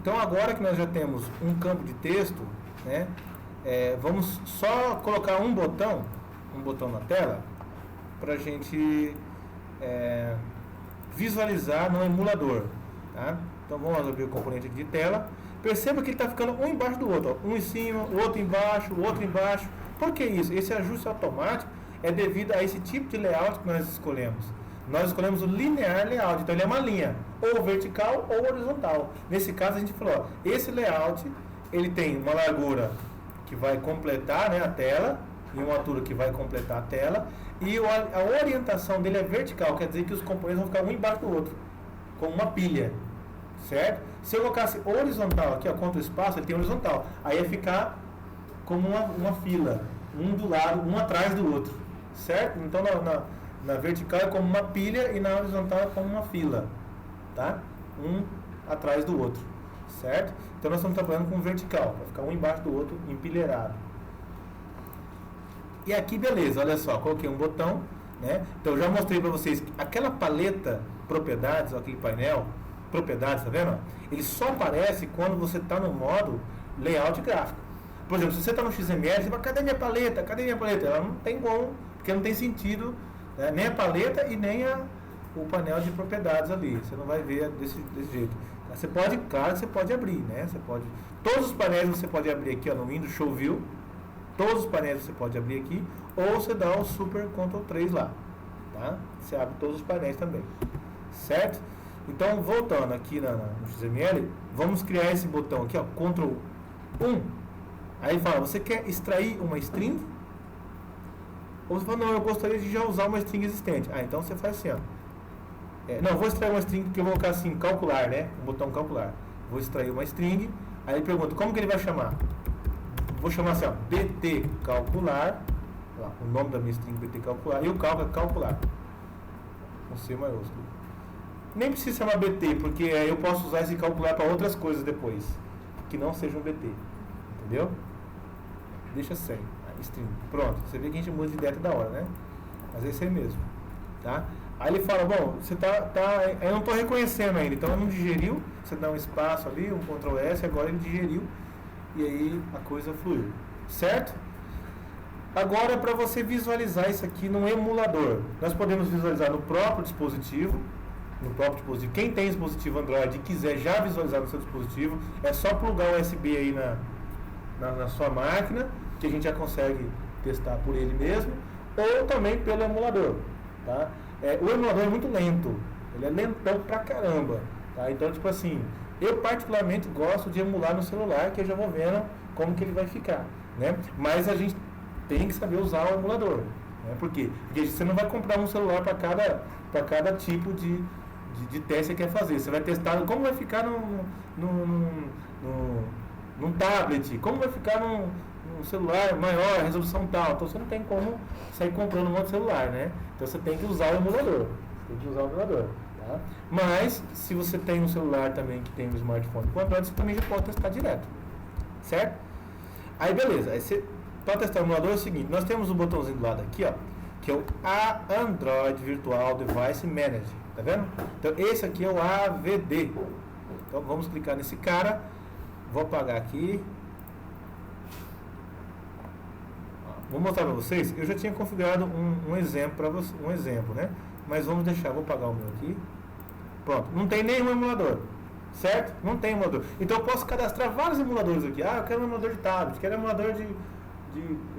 Então agora que nós já temos um campo de texto, né, vamos só colocar um botão na tela para a gente visualizar no emulador, tá? Então vamos abrir o componente aqui de tela. Perceba que ele está ficando um embaixo do outro, ó. Um em cima, o outro embaixo, o outro embaixo. Por que isso? Esse ajuste automático é devido a esse tipo de layout que nós escolhemos. Nós escolhemos o linear layout, então ele é uma linha, ou vertical ou horizontal. Nesse caso a gente falou, ó, esse layout ele tem uma largura que vai completar, né, a tela, e uma altura que vai completar a tela, e a orientação dele é vertical, quer dizer que os componentes vão ficar um embaixo do outro, como uma pilha, certo? Se eu colocasse horizontal aqui, ó, contra o espaço, ele tem horizontal, aí ia ficar como uma fila, um do lado, um atrás do outro, certo? Então na vertical é como uma pilha e na horizontal é como uma fila, tá? Um atrás do outro, certo? Então nós estamos trabalhando com vertical, para ficar um embaixo do outro, empilheirado. E aqui, beleza, olha só, coloquei um botão, né? Então eu já mostrei para vocês que aquela paleta propriedades, ó, aquele painel propriedades, tá vendo? Ele só aparece quando você está no modo layout gráfico. Por exemplo, se você está no XML, você fala, cadê minha paleta? Cadê minha paleta? Ela não tem como, porque não tem sentido, né? Nem a paleta e nem o painel de propriedades ali. Você não vai ver desse jeito. Você pode, claro que você pode abrir, né? Você pode, todos os painéis você pode abrir aqui, ó, no Windows Show View. Todos os painéis você pode abrir aqui, ou você dá o Super Ctrl 3 lá, tá? Você abre todos os painéis também, certo? Então, voltando aqui no XML, vamos criar esse botão aqui, ó, Ctrl 1. Aí fala, você quer extrair uma string? Ou você fala, não, eu gostaria de já usar uma string existente. Ah, então você faz assim, ó. Não, vou extrair uma string porque eu vou colocar assim, calcular, né? Um botão calcular. Vou extrair uma string, aí ele pergunta, como que ele vai chamar? Vou chamar assim, ó, BT calcular, lá, o nome da minha string BT calcular, e o cálculo é calcular, com C maiúsculo. Nem precisa chamar BT, porque aí eu posso usar esse calcular para outras coisas depois, que não sejam BT, entendeu? Deixa sem, string, pronto, você vê que a gente muda de ideia da hora, né? Mas é isso aí mesmo, tá? Aí ele fala, bom, você eu não estou reconhecendo ainda, então não digeriu, você dá um espaço ali, um Ctrl S, agora ele digeriu, e aí a coisa fluiu, certo? Agora, para você visualizar isso aqui no emulador, nós podemos visualizar no próprio dispositivo. Quem tem dispositivo Android e quiser já visualizar no seu dispositivo, é só plugar o USB aí na sua máquina, que a gente já consegue testar por ele mesmo, ou também pelo emulador, tá? O emulador é muito lento, ele é lentão pra caramba, tá? Então, tipo assim, eu particularmente gosto de emular no celular, que eu já vou vendo como que ele vai ficar, né? Mas a gente tem que saber usar o emulador, né? Por quê? Porque você não vai comprar um celular para cada tipo de teste que você quer fazer. Você vai testar como vai ficar num tablet, como vai ficar num celular maior, resolução tal. Então você não tem como sair comprando um outro celular, né? Então você tem que usar o emulador. Tá? Mas, se você tem um celular também que tem um smartphone com Android, você também já pode testar direto, certo? Aí beleza, para testar o emulador é o seguinte, nós temos um botãozinho do lado aqui, ó, que é o Android Virtual Device Manager, tá vendo? Então esse aqui é o AVD. Então vamos clicar nesse cara, vou apagar aqui. Vou mostrar para vocês, eu já tinha configurado um exemplo para você, né? Mas vamos deixar, vou apagar o meu aqui. Pronto, não tem nenhum emulador, certo? Não tem emulador. Então eu posso cadastrar vários emuladores aqui. Ah, eu quero um emulador de tablet, quero um emulador de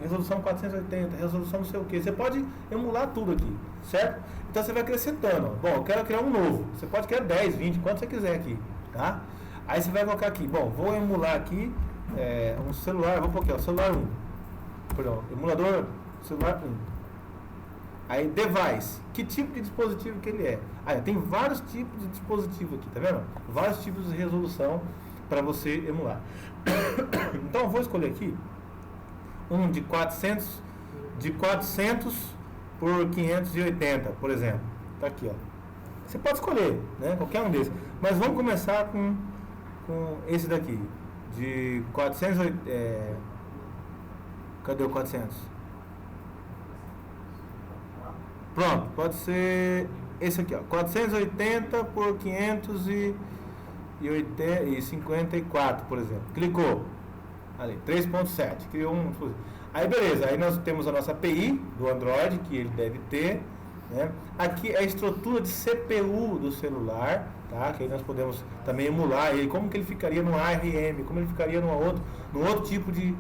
resolução 480, resolução não sei o que. Você pode emular tudo aqui, certo? Então você vai acrescentando. Bom, eu quero criar um novo. Você pode criar 10, 20, quanto você quiser aqui, tá? Aí você vai colocar aqui, bom, vou emular aqui um celular, vou pôr aqui, ó, celular 1. Perdão, emulador celular 1. Aí, device, que tipo de dispositivo que ele é? Aí, tem vários tipos de dispositivo aqui, tá vendo? Vários tipos de resolução para você emular. Então, eu vou escolher aqui um de 400 por 580, por exemplo. Tá aqui, ó. Você pode escolher, né? Qualquer um desses. Mas vamos começar com esse daqui, de 400. Cadê o 400? Pronto, pode ser esse aqui, ó, 480 por 580. e 54, por exemplo. Clicou. Ali, 3.7. Criou um. Aí beleza, aí nós temos a nossa API do Android, que ele deve ter. Né? Aqui é a estrutura de CPU do celular, tá? Que aí nós podemos também emular ele, como que ele ficaria no ARM, como ele ficaria no outro tipo de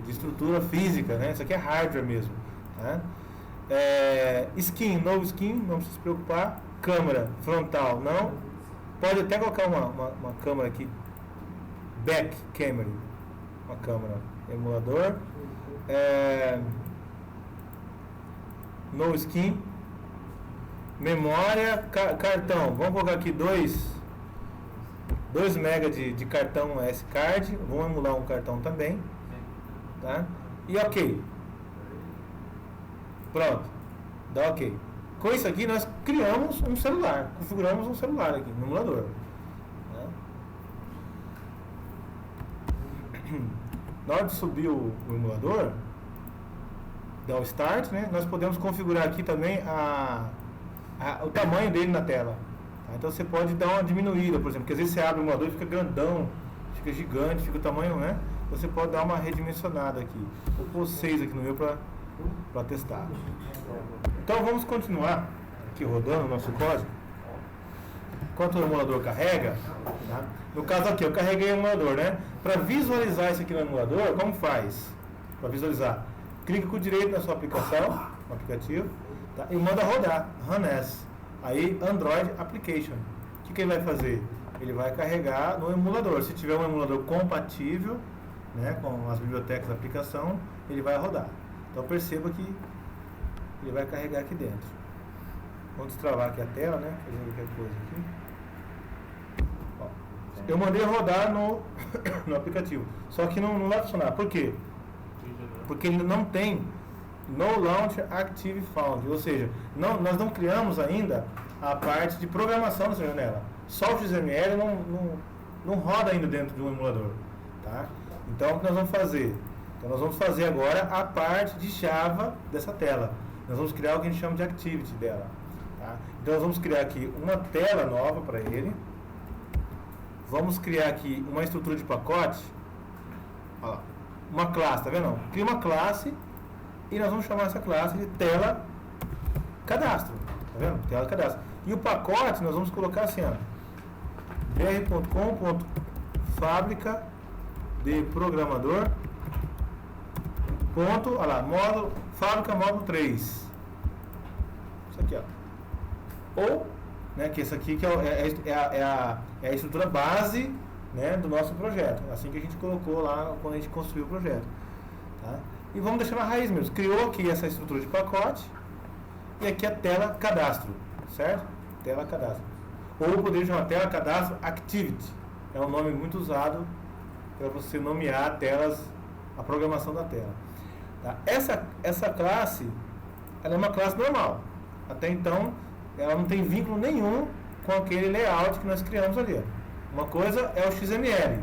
estrutura física, né? Isso aqui é hardware mesmo, tá? Skin, novo skin, não precisa se preocupar. Câmera frontal, não. Pode até colocar uma câmera aqui, back camera, uma câmera, emulador. No skin, memória, cartão, vamos colocar aqui 2 MB de cartão S-Card, vamos emular um cartão também, tá? E ok, pronto, dá ok. Com isso aqui nós criamos um celular, configuramos um celular aqui no emulador, né? Na hora de subir o emulador, dar o start, né? Nós podemos configurar aqui também o tamanho dele na tela, tá? Então você pode dar uma diminuída, por exemplo, porque às vezes você abre o emulador e fica grandão, fica gigante, fica o tamanho, né? Você pode dar uma redimensionada aqui. Vou pôr 6 aqui no meu para testar. Então vamos continuar aqui rodando o nosso código. Enquanto o emulador carrega, tá? No caso aqui, eu carreguei o emulador, né? Para visualizar isso aqui no emulador, como faz? Para visualizar, clique com o direito na sua aplicação, no aplicativo, tá? E manda rodar, run as. Aí, Android Application. O que ele vai fazer? Ele vai carregar no emulador. Se tiver um emulador compatível, né, com as bibliotecas da aplicação, ele vai rodar. Então perceba que ele vai carregar aqui dentro. Vamos destravar aqui a tela, né? Fazer qualquer coisa aqui. Ó, eu mandei rodar no aplicativo. Só que não vai funcionar. Por quê? Porque ele não tem No Launcher Active Found. Ou seja, nós não criamos ainda a parte de programação dessa janela. Só o XML não roda ainda dentro de um emulador. Tá? Então o que nós vamos fazer? Então nós vamos fazer agora a parte de Java dessa tela. Nós vamos criar o que a gente chama de Activity dela. Tá? Então nós vamos criar aqui uma tela nova para ele. Vamos criar aqui uma estrutura de pacote. Olha lá, uma classe, tá vendo? Cria uma classe e nós vamos chamar essa classe de tela cadastro. Tá vendo? Tela cadastro. E o pacote nós vamos colocar assim, ó. br.com.fábrica de programador. Ponto, olha lá, módulo, fábrica módulo 3. Isso aqui, ó. Ou, né, que esse aqui que é a estrutura base, né, do nosso projeto. Assim que a gente colocou lá quando a gente construiu o projeto. Tá? E vamos deixar na raiz mesmo. Criou aqui essa estrutura de pacote. E aqui a tela cadastro. Certo? Tela cadastro. Ou poderia chamar tela cadastro Activity. É um nome muito usado para você nomear telas, a programação da tela. Tá? Essa classe, ela é uma classe normal. Até então, ela não tem vínculo nenhum com aquele layout que nós criamos ali. Uma coisa é o XML.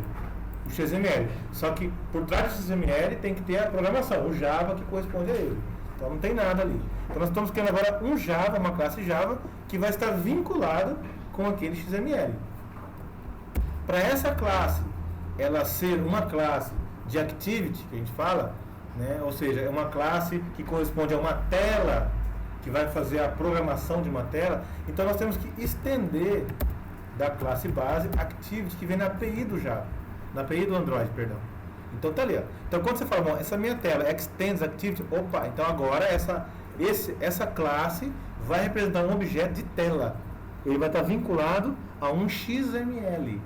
Só que por trás do XML tem que ter a programação, o Java que corresponde a ele. Então não tem nada ali. Então nós estamos criando agora um Java, uma classe Java, que vai estar vinculada com aquele XML. Para essa classe, ela ser uma classe de Activity, que a gente fala, né? Ou seja, é uma classe que corresponde a uma tela, que vai fazer a programação de uma tela. Então nós temos que estender da classe base Activity, que vem na API do Java, na API do Android, perdão. Então tá ali, ó. Então quando você fala, bom, essa minha tela extends Activity, opa, então agora essa classe vai representar um objeto de tela. Ele vai estar vinculado a um XML,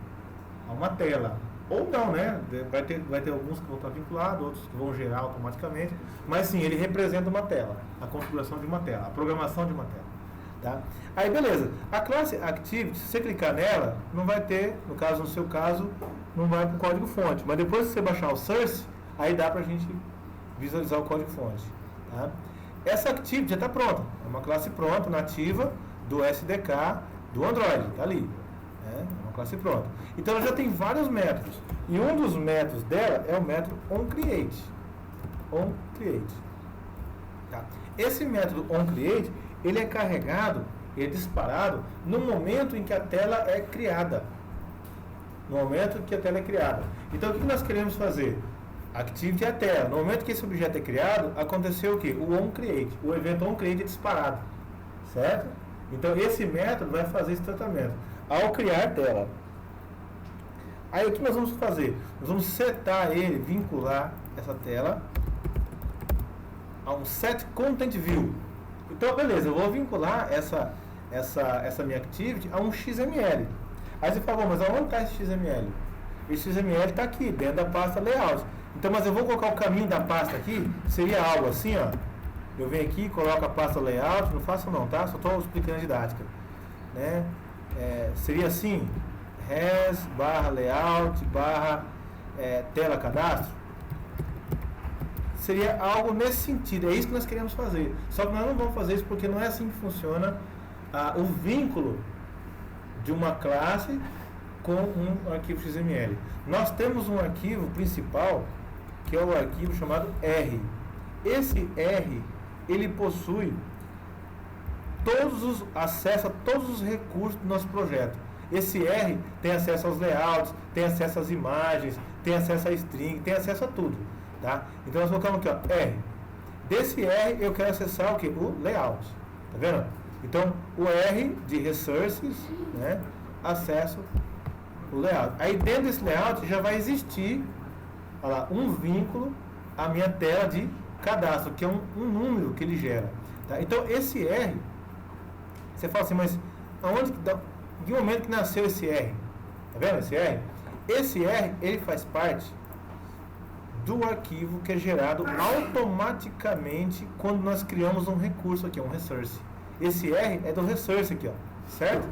a uma tela. Ou não, né? Vai ter alguns que vão estar vinculados, outros que vão gerar automaticamente. Mas sim, ele representa uma tela, a configuração de uma tela, a programação de uma tela. Tá? Aí beleza, a classe Activity, se você clicar nela, não vai ter, no seu caso, não vai para o código fonte. Mas depois que você baixar o source, aí dá para a gente visualizar o código fonte. Tá? Essa Activity já está pronta, é uma classe pronta, nativa, do SDK do Android, está ali. É uma classe pronta. Então ela já tem vários métodos. E um dos métodos dela é o método onCreate. onCreate. Tá? Esse método onCreate, ele é carregado, ele é disparado no momento em que a tela é criada. no momento que a tela é criada. Então, o que nós queremos fazer? Activity é a tela. No momento que esse objeto é criado, aconteceu o quê? O onCreate. O evento onCreate é disparado. Certo? Então, esse método vai fazer esse tratamento. Ao criar tela. Aí, o que nós vamos fazer? Nós vamos setar ele, vincular essa tela a um setContentView. Então, beleza, eu vou vincular essa minha activity a um XML. Aí você fala, bom, mas aonde está esse XML? Esse XML está aqui, dentro da pasta Layout. Então, mas eu vou colocar o caminho da pasta aqui, seria algo assim, ó. Eu venho aqui, coloco a pasta Layout, não faço não, tá? Só estou explicando a didática. Né? Seria assim, res, /layout, tela cadastro. Seria algo nesse sentido, é isso que nós queremos fazer. Só que nós não vamos fazer isso porque não é assim que funciona o vínculo de uma classe com um arquivo XML. Nós temos um arquivo principal, que é o arquivo chamado R. Esse R, ele possui acesso a todos os recursos do nosso projeto. Esse R tem acesso aos layouts, tem acesso às imagens, tem acesso a string, tem acesso a tudo. Tá? Então nós colocamos aqui, ó, R. Desse R eu quero acessar o que? O layout. Tá vendo? Então o R de resources, né, acesso o layout. Aí dentro desse layout já vai existir, olha lá, um vínculo à minha tela de cadastro, que é um número que ele gera. Tá? Então esse R, você fala assim, mas de momento que nasceu esse R? Tá vendo esse R? Esse R, ele faz parte do arquivo que é gerado automaticamente quando nós criamos um recurso aqui, um resource. Esse R é do resource aqui, ó, certo?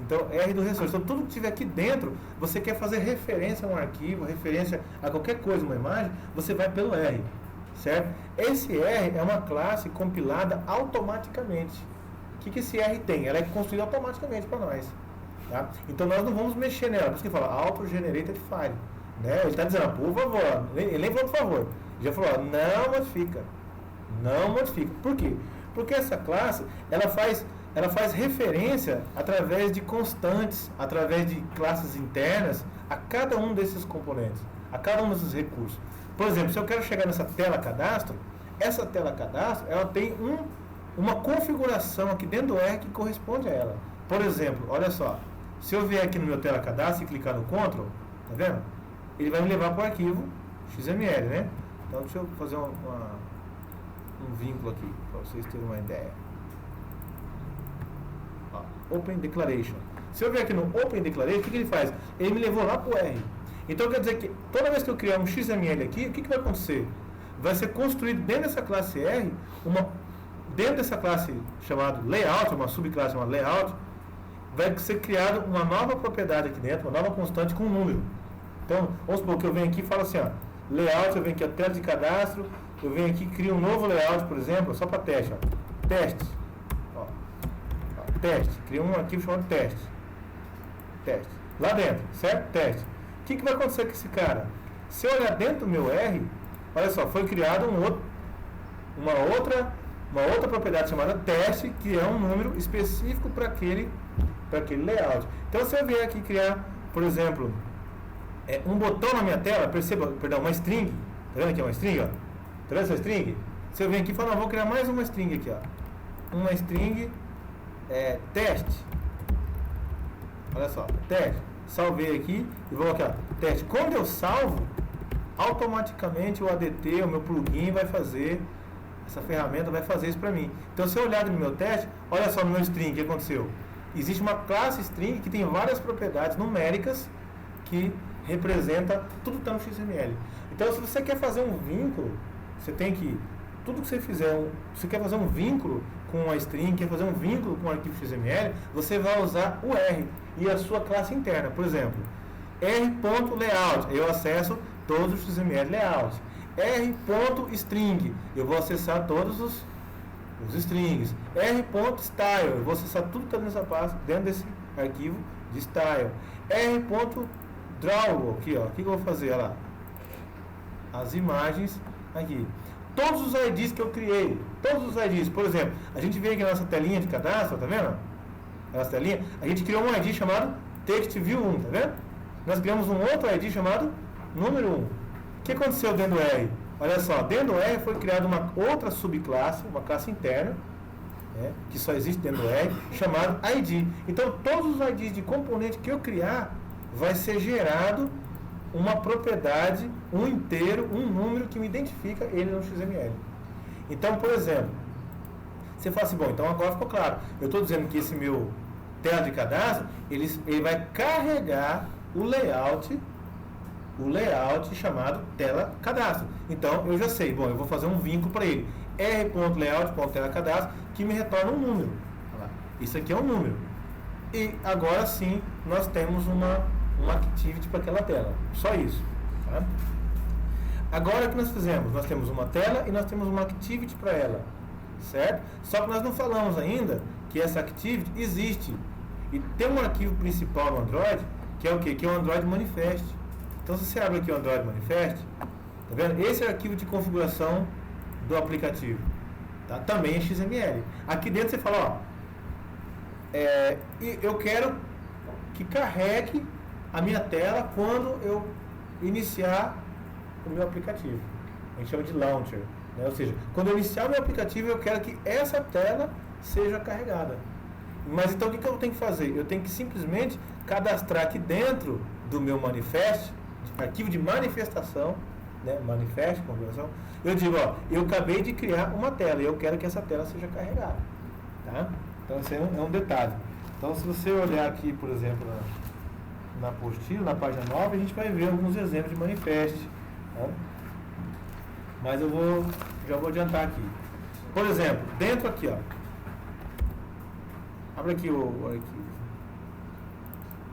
Então, R do resource. Então, tudo que tiver aqui dentro, você quer fazer referência a um arquivo, referência a qualquer coisa, uma imagem, você vai pelo R, certo? Esse R é uma classe compilada automaticamente. O que esse R tem? Ela é construída automaticamente para nós. Tá? Então, nós não vamos mexer nela. Por isso que fala auto-generated file. Né? Ele está dizendo, por favor, ele nem falou por favor. Ele já falou, não modifica. Não modifica. Por quê? Porque essa classe, ela faz referência através de constantes, através de classes internas, a cada um desses componentes, a cada um desses recursos. Por exemplo, se eu quero chegar nessa tela cadastro, essa tela cadastro, ela tem uma configuração aqui dentro do R que corresponde a ela. Por exemplo, olha só, se eu vier aqui no meu tela cadastro e clicar no Ctrl, tá vendo? Ele vai me levar para o arquivo XML, né? Então, deixa eu fazer um vínculo aqui, para vocês terem uma ideia. Ó, Open Declaration. Se eu vier aqui no Open Declaration, o que ele faz? Ele me levou lá para o R. Então, quer dizer que toda vez que eu criar um XML aqui, o que vai acontecer? Vai ser construído dentro dessa classe R, dentro dessa classe chamada Layout, uma subclasse chamada Layout, vai ser criada uma nova propriedade aqui dentro, uma nova constante com um número. Então, vamos supor que eu venho aqui e falo assim, ó, layout, eu venho aqui a tela de cadastro, eu venho aqui e crio um novo layout, por exemplo, só para teste, ó, teste, ó, teste, crio um arquivo chamado teste, lá dentro, certo? Teste. O que vai acontecer com esse cara? Se eu olhar dentro do meu R, olha só, foi criado uma outra propriedade chamada teste, que é um número específico para aquele layout. Então, se eu vier aqui criar, por exemplo, um botão na minha tela, uma string, tá vendo aqui, uma string, ó? Tá vendo essa string? Se eu venho aqui e falar, vou criar mais uma string aqui, ó. Uma string, teste. Olha só, teste. Salvei aqui e vou aqui, ó, teste. Quando eu salvo, automaticamente o ADT, o meu plugin vai fazer, essa ferramenta vai fazer isso para mim. Então, se eu olhar no meu teste, olha só no meu string, o que aconteceu? Existe uma classe string que tem várias propriedades numéricas que representa tudo que está no XML. Então, se você quer fazer um vínculo, você tem que, tudo que você fizer, você quer fazer um vínculo com uma string, quer fazer um vínculo com um arquivo XML, você vai usar o R e a sua classe interna. Por exemplo, r.layout, eu acesso todos os XML layouts. r.string, eu vou acessar todos os strings. r.style, eu vou acessar tudo que está nessa pasta, dentro desse arquivo de style. r.drawable, aqui, ó, o que eu vou fazer? Olha lá, as imagens aqui. Todos os IDs que eu criei, todos os IDs, por exemplo, a gente vem aqui na nossa telinha de cadastro, tá vendo? Nossa telinha, a gente criou um ID chamado TextView1, tá vendo? nós criamos um outro ID chamado número 1. O que aconteceu dentro do R? Olha só, dentro do R foi criada uma outra subclasse, uma classe interna, né, que só existe dentro do R, chamado ID. Então, todos os IDs de componente que eu criar, vai ser gerado uma propriedade, um inteiro, um número que me identifica ele no XML. Então, por exemplo, você fala assim, bom, então agora ficou claro. Eu estou dizendo que esse meu tela de cadastro, ele vai carregar o layout chamado tela cadastro. Então, eu já sei, bom, eu vou fazer um vínculo para ele. r.layout.tela-cadastro, que me retorna um número. Isso aqui é um número. E agora sim, nós temos uma activity para aquela tela. Só isso. Tá? Agora o que nós fizemos? Nós temos uma tela e nós temos uma activity para ela. Certo? Só que nós não falamos ainda que essa activity existe. E tem um arquivo principal no Android, que é o quê? Que é o Android Manifest. Então, se você abre aqui o Android Manifest, tá vendo? Esse é o arquivo de configuração do aplicativo. Tá? Também é XML. Aqui dentro você fala, ó, eu quero que carregue a minha tela quando eu iniciar o meu aplicativo. A gente chama de launcher. Né? Ou seja, quando eu iniciar o meu aplicativo, eu quero que essa tela seja carregada. Mas então o que eu tenho que fazer? Eu tenho que simplesmente cadastrar aqui dentro do meu manifest, arquivo de manifestação, né? Manifest, configuração. Eu digo, ó, eu acabei de criar uma tela e eu quero que essa tela seja carregada. Tá? Então esse é um detalhe. Então se você olhar aqui, por exemplo, na apostila, na página 9, a gente vai ver alguns exemplos de manifest. Tá? Mas eu já vou adiantar aqui. Por exemplo, dentro aqui, ó. Abre aqui o arquivo.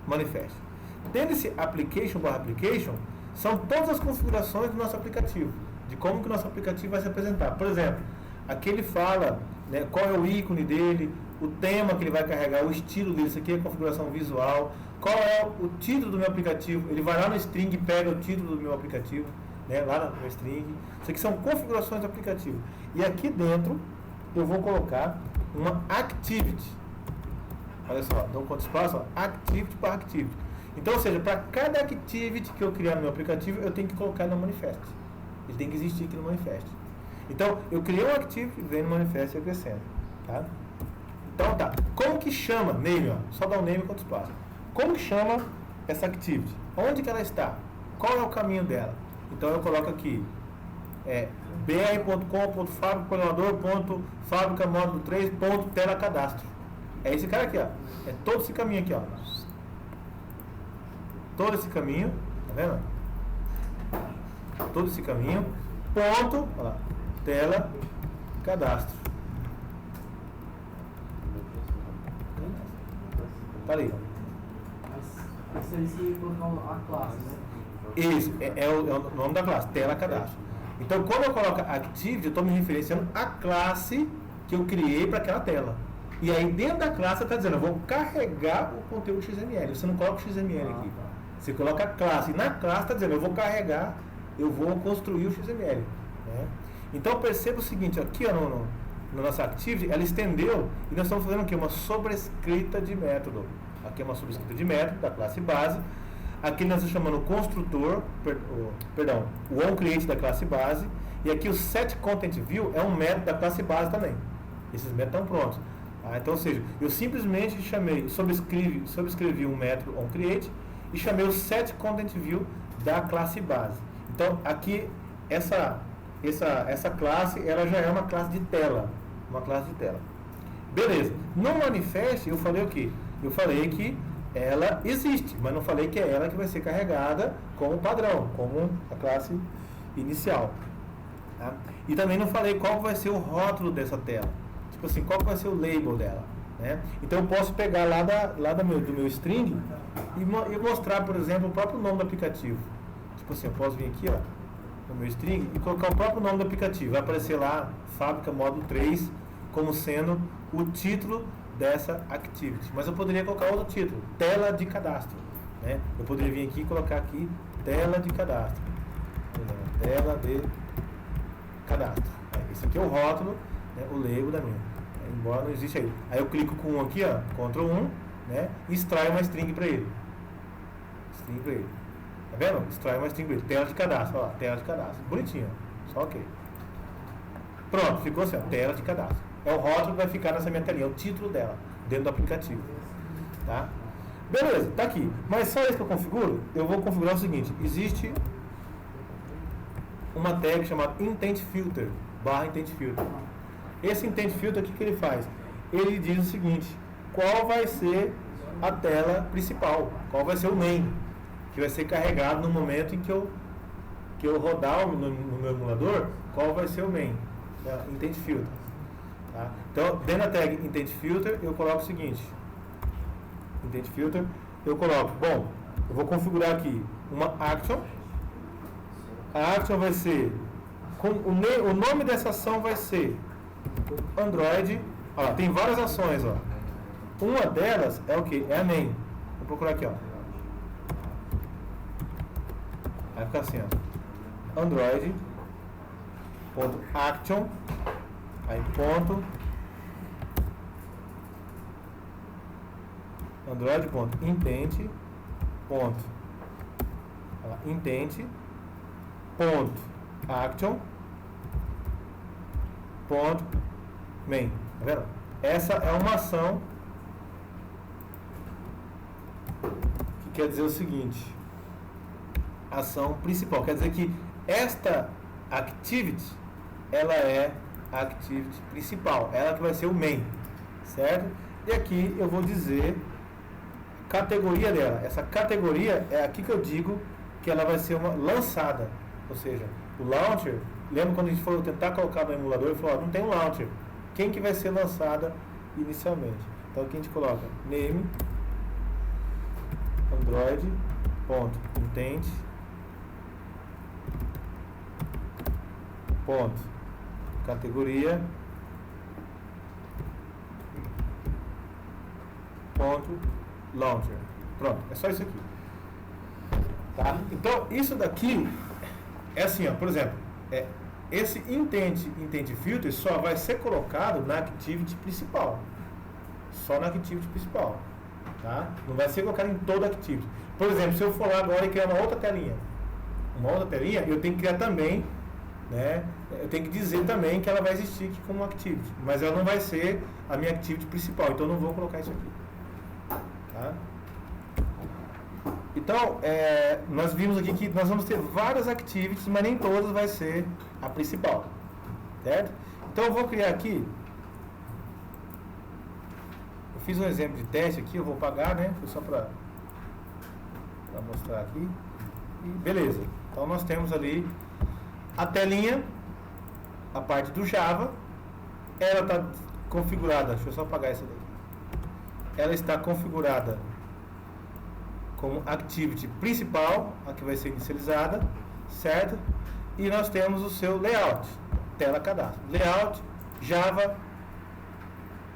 Manifest. Dentro desse application, são todas as configurações do nosso aplicativo. De como que o nosso aplicativo vai se apresentar. Por exemplo, aqui ele fala, né, qual é o ícone dele, o tema que ele vai carregar, o estilo dele, isso aqui é a configuração visual, qual é o título do meu aplicativo. Ele vai lá no string e pega o título do meu aplicativo, né, lá no string. Isso aqui são configurações do aplicativo. E aqui dentro eu vou colocar uma activity. Olha só, dá um ponto de espaço, ó, activity para activity. Então, ou seja, para cada activity que eu criar no meu aplicativo, eu tenho que colocar no manifest. Ele tem que existir aqui no manifest. Então, eu criei um activity, vem no manifest e acrescento. Tá? Então, tá. Como que chama? Name, ó. Só dá um name e ponto de espaço. Como que chama essa activity? Onde que ela está? Qual é o caminho dela? Então, eu coloco aqui br.com.fabricacoordenador.fabricamódulo3.telacadastro. É esse cara aqui, ó. É todo esse caminho aqui, ó. Todo esse caminho, tá vendo? Todo esse caminho, ponto, olha lá, tela, cadastro. Tá ali. Mas isso aí se colocar a classe, né? Isso, é o nome da classe, tela, cadastro. Então, quando eu coloco activity, eu estou me referenciando à classe que eu criei para aquela tela. E aí, dentro da classe, está dizendo, eu vou carregar o conteúdo XML. Você não coloca o XML aqui. Você coloca a classe. E na classe está dizendo, eu vou carregar, eu vou construir o XML. Né? Então, perceba o seguinte, aqui ó, no nosso Activity, ela estendeu, e nós estamos fazendo o quê? Uma sobrescrita de método. Aqui é uma sobrescrita de método da classe base. Aqui nós estamos chamando o construtor, o onCreate da classe base. E aqui o setContentView é um método da classe base também. Esses métodos estão prontos. Então, ou seja, eu simplesmente sobrescrevi um método onCreate e chamei o setContentView da classe base. Então, aqui, essa classe, ela já é uma classe de tela. Uma classe de tela. Beleza. No manifest, eu falei o quê? Eu falei que ela existe, mas não falei que é ela que vai ser carregada como padrão, como a classe inicial. Tá? E também não falei qual vai ser o rótulo dessa tela. Tipo assim, qual vai ser o label dela. Né? Então eu posso pegar lá do meu string e mostrar, por exemplo, o próprio nome do aplicativo. Tipo assim, eu posso vir aqui, ó, no meu string e colocar o próprio nome do aplicativo. Vai aparecer lá, Fábrica Módulo 3, como sendo o título dessa activity. Mas eu poderia colocar outro título, tela de cadastro. Né? Eu poderia vir aqui e colocar aqui, tela de cadastro. Tela de cadastro. Esse aqui é o rótulo, né, o label da minha. Embora não existe aí. Aí eu clico com um aqui, ó, Ctrl 1, né, e extraio uma string para ele. string grade. Tá vendo? Extrai uma string grade. Tela de cadastro, ó lá, tela de cadastro. Bonitinho, só ok. Pronto, ficou assim, ó, tela de cadastro. É o rótulo que vai ficar nessa minha telinha, é o título dela, dentro do aplicativo. Tá? Beleza, tá aqui. Mas só isso que eu configuro? Eu vou configurar o seguinte, existe uma tag chamada IntentFilter, /IntentFilter. Esse IntentFilter, o que ele faz? Ele diz o seguinte, qual vai ser a tela principal, qual vai ser o main, que vai ser carregado no momento em que eu rodar no meu emulador, qual vai ser o main, IntentFilter. Tá? Então, dentro da tag IntentFilter, eu coloco o seguinte, IntentFilter, eu coloco, bom, eu vou configurar aqui uma action. A action vai ser, o nome dessa ação vai ser Android. Ó, tem várias ações, ó. Uma delas é o que? É a main. Vou procurar aqui, ó. Vai ficar assim, ó. Android.action, aí ponto, Android.intent, ponto, intent, ponto, action, ponto, main. Tá vendo? Essa é uma ação que quer dizer o seguinte, ação principal, quer dizer que esta activity, ela é a activity principal, ela que vai ser o main, certo? E aqui eu vou dizer categoria dela. Essa categoria é aqui que eu digo que ela vai ser uma lançada, ou seja, o launcher, lembra quando a gente for tentar colocar no emulador, ele falou, ó, não tem um launcher, quem que vai ser lançada inicialmente? Então aqui a gente coloca name android.intent, ponto, categoria, ponto, launcher. Pronto, é só isso aqui. Tá? Então, isso daqui é assim, ó, por exemplo, esse IntentFilter só vai ser colocado na activity principal. Só na activity principal. Tá? Não vai ser colocado em toda a activity. Por exemplo, se eu for lá agora e criar uma outra telinha, eu tenho que criar também, né? Eu tenho que dizer também que ela vai existir aqui como activity, mas ela não vai ser a minha activity principal, então eu não vou colocar isso aqui. Tá? Então, nós vimos aqui que nós vamos ter várias activities, mas nem todas vai ser a principal, certo? Então eu vou criar aqui, eu fiz um exemplo de teste aqui, eu vou apagar, né? Foi só para mostrar aqui, e beleza. Então nós temos ali a telinha, a parte do Java, ela está configurada, deixa eu só apagar essa daqui, ela está configurada como activity principal, a que vai ser inicializada, certo? E nós temos o seu layout, tela cadastro, layout, Java,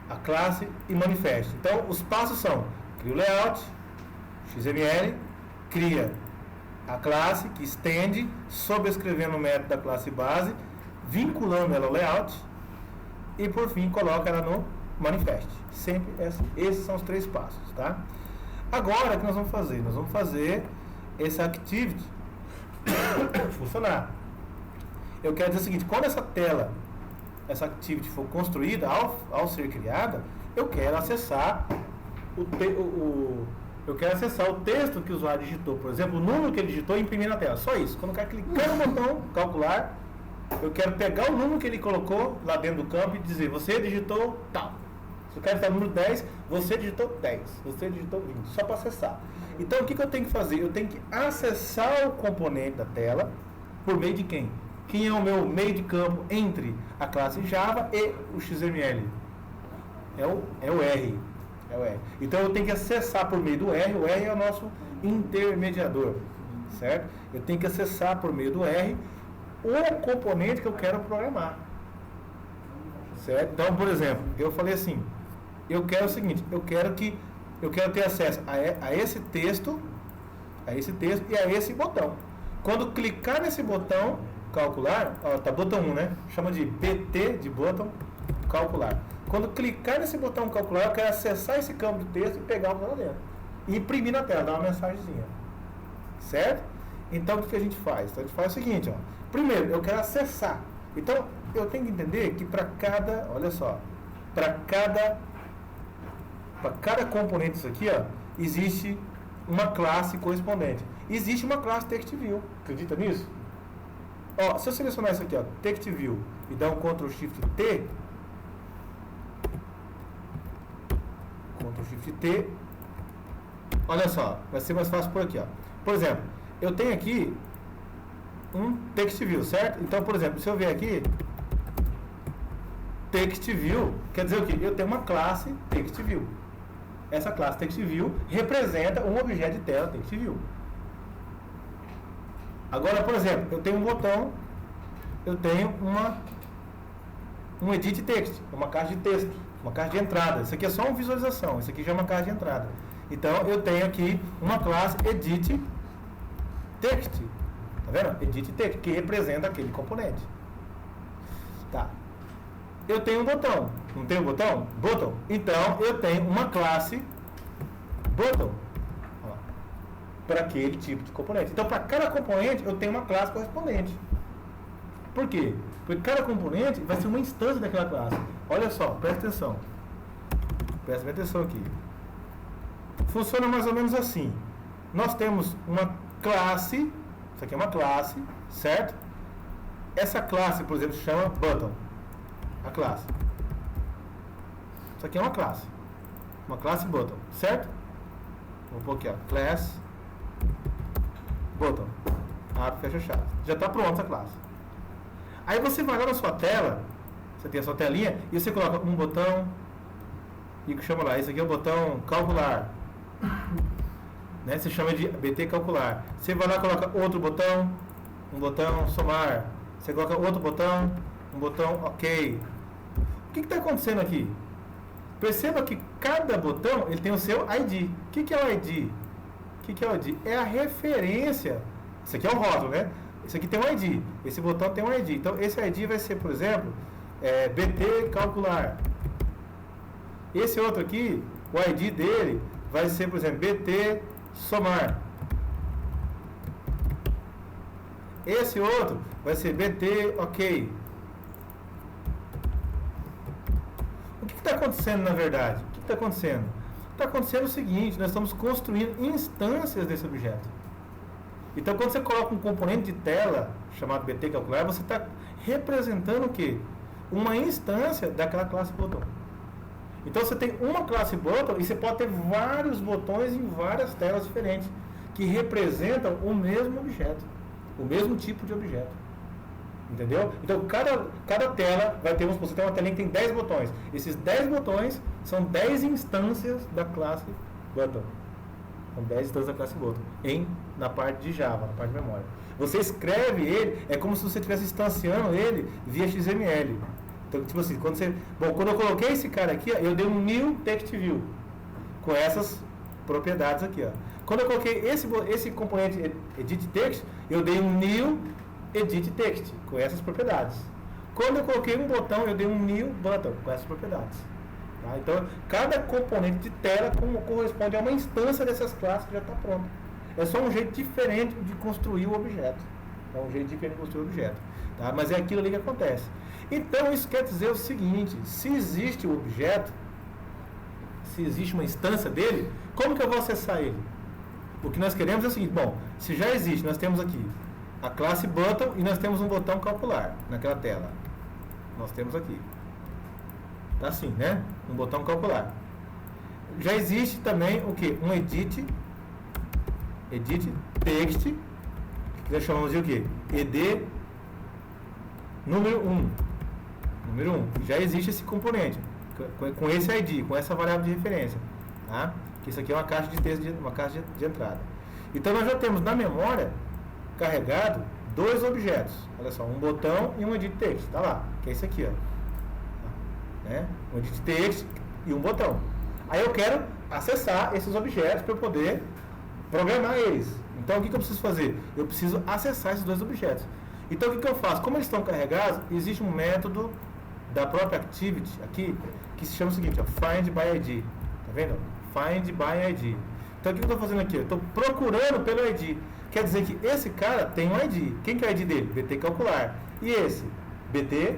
a classe e manifest. Então os passos são, cria o layout, XML, cria a classe que estende, sobrescrevendo o método da classe base, vinculando ela ao layout e por fim coloca ela no manifest. Sempre esses são os 3 passos, tá? Agora o que nós vamos fazer? Nós vamos fazer essa activity funcionar. Eu quero dizer o seguinte, quando essa activity for construída, ao ser criada, eu quero acessar eu quero acessar o texto que o usuário digitou, por exemplo, o número que ele digitou e imprimir na tela, só isso. Quando eu quero clicar no botão calcular, eu quero pegar o número que ele colocou lá dentro do campo e dizer, você digitou tal. Se eu quero estar no número 10, você digitou 10, você digitou 20, só para acessar. Então o que eu tenho que fazer? Eu tenho que acessar o componente da tela por meio de quem? Quem é o meu meio de campo entre a classe Java e o XML? É o R. Então eu tenho que acessar por meio do R, o R é o nosso intermediador, certo? Eu tenho que acessar por meio do R o componente que eu quero programar, certo? Então, por exemplo, eu falei assim, eu quero o seguinte, eu quero ter acesso a esse texto e a esse botão. Quando clicar nesse botão, calcular, ó, tá botão 1, né? Chama de BT de botão, calcular. Quando clicar nesse botão calcular, eu quero acessar esse campo de texto e pegar o lá dentro. E imprimir na tela, dar uma mensagenzinha. certo? Então, o que a gente faz? Então, a gente faz o seguinte, ó. Primeiro, eu quero acessar. Então, eu tenho que entender que para cada, olha só, para cada componente disso aqui, ó, existe uma classe correspondente. Existe uma classe TextView. Acredita nisso? Ó, se eu selecionar isso aqui, ó, TextView, e dar um Ctrl Shift T, Ctrl Shift T, olha só, vai ser mais fácil por aqui, ó. Por exemplo, eu tenho aqui um TextView, certo? Então, por exemplo, se eu vier aqui, TextView, quer dizer o quê? Eu tenho uma classe TextView. Essa classe TextView representa um objeto de tela TextView. Agora, por exemplo, eu tenho um botão, eu tenho um Edit Text, uma caixa de texto, uma caixa de entrada. Isso aqui é só uma visualização, isso aqui já é uma caixa de entrada. Então, eu tenho aqui uma classe Edit Text, tá vendo? Edit Text, que representa aquele componente. Tá. Eu tenho um botão, não tenho botão? Button. Então, eu tenho uma classe Button para aquele tipo de componente. Então, para cada componente, eu tenho uma classe correspondente. Por quê? Porque cada componente vai ser uma instância daquela classe. Olha só, presta atenção. Presta atenção aqui. Funciona mais ou menos assim. Nós temos uma classe, isso aqui é uma classe, certo? Essa classe, por exemplo, se chama Button. A classe. Isso aqui é uma classe Button, certo? Vou pôr aqui, ó, class Button. Abre, fecha, chave. Já está pronta essa classe. Aí você vai lá na sua tela, você tem a sua telinha, e você coloca um botão, e chama lá, esse aqui é o botão calcular. Né? Você chama de BT calcular. Você vai lá e coloca outro botão, um botão somar. Você coloca outro botão, um botão OK. O que está acontecendo aqui? Perceba que cada botão ele tem o seu ID. O que é o ID? O que é o ID? É a referência. Isso aqui é o rótulo, né? Isso aqui tem um ID. Esse botão tem um ID. Então, esse ID vai ser, por exemplo, BT calcular. Esse outro aqui, o ID dele vai ser, por exemplo, BT somar. Esse outro vai ser BT OK. O que está acontecendo na verdade? O que está acontecendo? Está acontecendo o seguinte, nós estamos construindo instâncias desse objeto. Então, quando você coloca um componente de tela, chamado BT calcular, você está representando o quê? Uma instância daquela classe botão. Então, você tem uma classe botão e você pode ter vários botões em várias telas diferentes, que representam o mesmo objeto, o mesmo tipo de objeto. Entendeu? Então, cada tela vai ter, você tem uma telinha que tem 10 botões. Esses 10 botões são 10 instâncias da classe button. São 10 instâncias da classe button na parte de Java, na parte de memória. Você escreve ele, é como se você estivesse instanciando ele via XML. Então, tipo assim, quando eu coloquei esse cara aqui, ó, eu dei um new TextView com essas propriedades aqui, ó. Quando eu coloquei esse componente edit text, eu dei um new edit text com essas propriedades. Quando eu coloquei um botão, eu dei um new button com essas propriedades. Tá? Então, cada componente de tela corresponde a uma instância dessas classes que já está pronta. É só um jeito diferente de construir o objeto. É um jeito diferente de construir o objeto. Tá? Mas é aquilo ali que acontece. Então, isso quer dizer o seguinte: se existe o objeto, se existe uma instância dele, como que eu vou acessar ele? O que nós queremos é o seguinte: bom, se já existe, nós temos aqui a classe button e nós temos um botão calcular naquela tela. Nós temos aqui. Tá assim, né? Um botão calcular. Já existe também o que? Um edit text, que nós chamamos de o que? ED número 1. Número 1. Já existe esse componente com esse ID, com essa variável de referência, tá? Que isso aqui é uma caixa de texto, uma caixa de entrada. Então nós já temos na memória carregado dois objetos. Olha só, um botão e um edit text. Tá lá, que é esse aqui, ó. Né? Um edit text e um botão. Aí eu quero acessar esses objetos para eu poder programar eles. Então o que eu preciso fazer? Eu preciso acessar esses dois objetos. Então o que eu faço? Como eles estão carregados, existe um método da própria Activity aqui que se chama o seguinte, ó, Find by ID. Tá vendo? Find by ID. Então o que eu estou fazendo aqui? Eu estou procurando pelo ID. quer dizer que esse cara tem um ID. Quem que é o ID dele? BT calcular. E esse? BT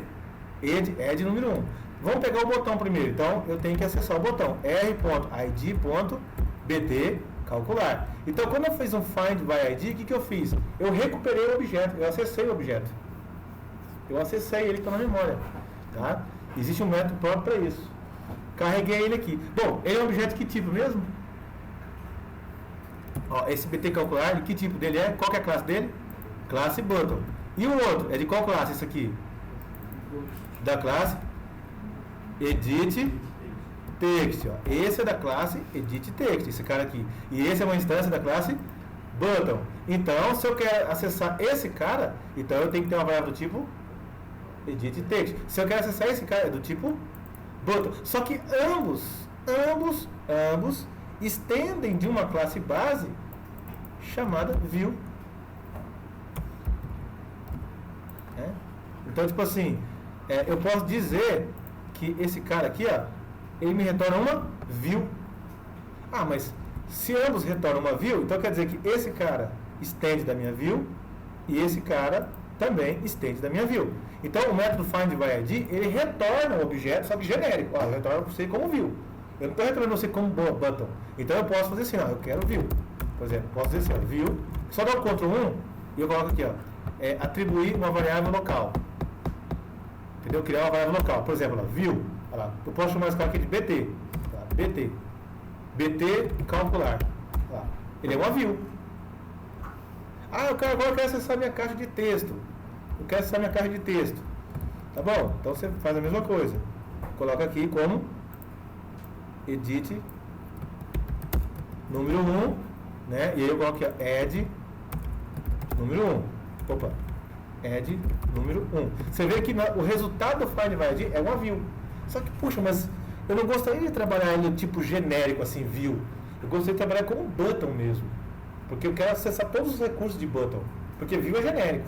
ed número 1. Vamos pegar o botão primeiro. Então, eu tenho que acessar o botão r.id.bt calcular. Então, quando eu fiz um find by ID, o que eu fiz? Eu recuperei o objeto, eu acessei o objeto. Eu acessei ele que está na memória. Tá? Existe um método próprio para isso. Carreguei ele aqui. Bom, ele é um objeto que tipo mesmo? Ó, esse BT calcular, que tipo dele é? Qual que é a classe dele? Classe button. E o outro, é de qual classe isso aqui? Da classe edit text. Ó. Esse é da classe edit text, esse cara aqui. E esse é uma instância da classe button. Então, se eu quero acessar esse cara, então eu tenho que ter uma variável do tipo edit text. Se eu quero acessar esse cara, é do tipo button. Só que ambos estendem de uma classe base chamada view. Então, tipo assim, eu posso dizer que esse cara aqui, ó, ele me retorna uma view. Ah, mas se ambos retornam uma view, então quer dizer que esse cara estende da minha view e esse cara também estende da minha view. Então, o método find by ID, ele retorna o objeto, só que genérico. Ó, eu retorno para você como view. Eu não estou retornando você como button. Então, eu posso fazer assim, ó, eu quero view. Por exemplo, posso dizer assim, ó, view, só dá o Ctrl 1 e eu coloco aqui, ó, atribuir uma variável local. Entendeu? Criar uma variável local. Por exemplo, ó, view. Olha lá, eu posso chamar esse cara aqui de BT. Tá? BT calcular. Tá? Ele é uma view. Ah, agora eu quero acessar minha caixa de texto. Eu quero acessar minha caixa de texto. Tá bom? Então você faz a mesma coisa. Coloca aqui como edit número 1, né? E aí eu coloco aqui, add número 1. Opa. Add número 1. Você vê que o resultado do find by ID é uma view. Só que, puxa, mas eu não gostaria de trabalhar no tipo genérico, assim, view. Eu gostaria de trabalhar como button mesmo. Porque eu quero acessar todos os recursos de button. Porque view é genérico.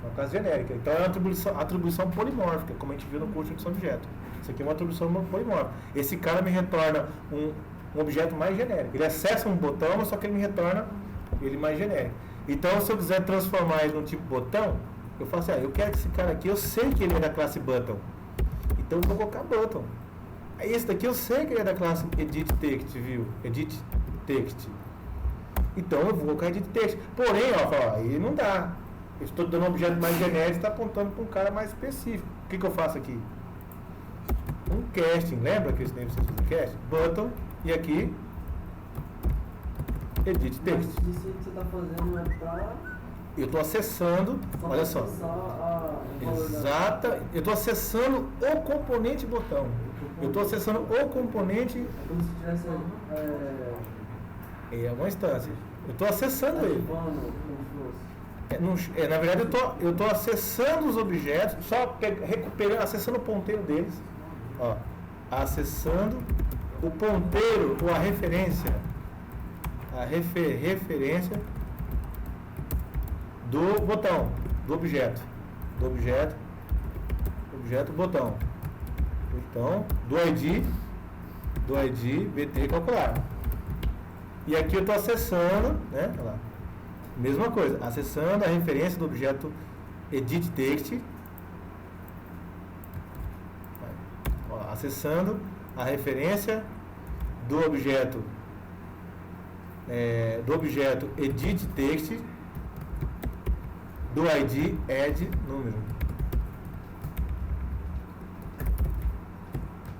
É uma classe genérica. Então é uma atribuição polimórfica, como a gente viu no curso de introdução a objeto. Isso aqui é uma atribuição polimórfica. Esse cara me retorna um objeto mais genérico. Ele acessa um botão, mas só que ele me retorna ele mais genérico. Então, se eu quiser transformar ele num tipo botão, eu falo assim, eu quero que esse cara aqui, eu sei que ele é da classe button. Então, eu vou colocar button. Aí, esse daqui eu sei que ele é da classe edit text, viu? Edit text. Então, eu vou colocar edit text. Porém, ó, aí não dá. Eu estou dando um objeto mais genérico e está apontando para um cara mais específico. O que eu faço aqui? Um casting. Lembra que eu ensinei vocês a fazer casting? Button. E aqui, edit text. Mas isso que você está fazendo é para... Eu estou acessando, olha só. Exata. Eu estou acessando o componente botão. Eu estou acessando o componente. É como se tivesse... É uma instância. Eu estou acessando ele. Como Na verdade, eu estou acessando os objetos, só recuperando, acessando o ponteiro deles. Ó, acessando o ponteiro ou a referência. A referência do botão, do objeto. Do objeto botão. Então, do ID BT calcular. E aqui eu estou acessando, né? Olha lá. Mesma coisa, acessando a referência do objeto edit text. Ó, acessando a referência do objeto edit text do ID add número.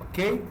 Ok?